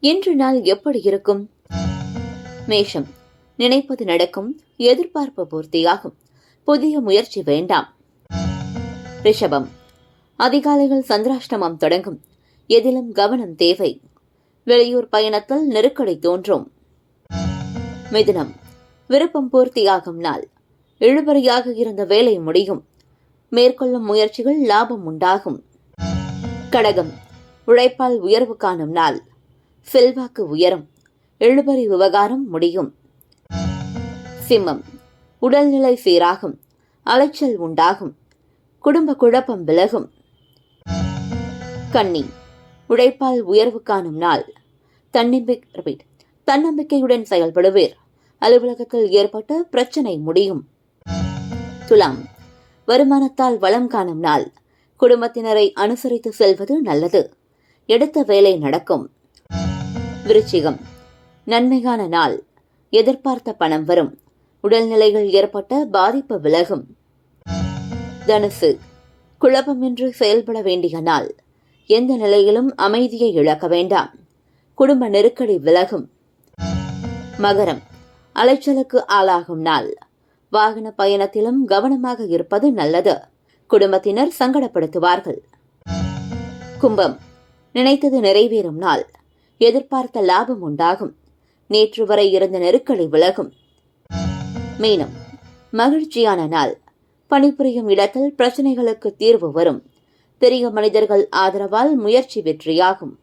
இன்று நாள் எப்படி இருக்கும்? மேஷம், நினைப்பது நடக்கும், எதிர்பார்ப்பு பூர்த்தியாகும், புதிய முயற்சி வேண்டாம். ரிஷபம், அதிகாலைகள் சந்திராஷ்டமம் தொடங்கும், எதிலும் கவனம் தேவை, வெளியூர் பயணத்தில் நெருக்கடி தோன்றும். மிதுனம், விருப்பம் பூர்த்தியாகும் நாள், இழுபறியாக இருந்த வேலை முடியும், மேற்கொள்ளும் முயற்சிகள் லாபம் உண்டாகும். கடகம், உழைப்பால் உயர்வு காணும் நாள், செல்வாக்கு உயரும், இழுபறி விவகாரம் முடியும். சிம்மம், உடல்நிலை சீராகும், அலைச்சல் உண்டாகும், குடும்ப குழப்பம் விலகும். கன்னி, உழைப்பால் உயர்வு காணும் நாள், தன்னம்பிக்கையுடன் செயல்படுவீர், அலுவலகத்தில் ஏற்பட்ட பிரச்சனை முடியும். துலாம், வருமானத்தால் வளம் காணும் நாள், குடும்பத்தினரை அனுசரித்து செல்வது நல்லது, எடுத்த வேலை நடக்கும். விருச்சிகம், நன்மையான நாள், எதிர்பார்த்த பணம் வரும், உடல்நிலைகள் ஏற்பட்ட பாதிப்பு விலகும். தனுசு, குழப்பமின்றி செயல்பட வேண்டிய நாள், எந்த நிலையிலும் அமைதியை இழக்க வேண்டாம், குடும்ப நெருக்கடி விலகும். மகரம், அலைச்சலுக்கு ஆளாகும் நாள், வாகன பயணத்திலும் கவனமாக இருப்பது நல்லது, குடும்பத்தினர் சங்கடப்படுத்துவார்கள். கும்பம், நினைத்தது நிறைவேறும் நாள், எதிர்பார்த்த லாபம் உண்டாகும், நேற்று வரை இருந்த நெருக்கடி விலகும். மீனம், மகிழ்ச்சியான நாள், பணிபுரியும் இடத்தில் பிரச்சனைகளுக்கு தீர்வு வரும், பெரிய மனிதர்கள் ஆதரவால் முயற்சி வெற்றியாகும்.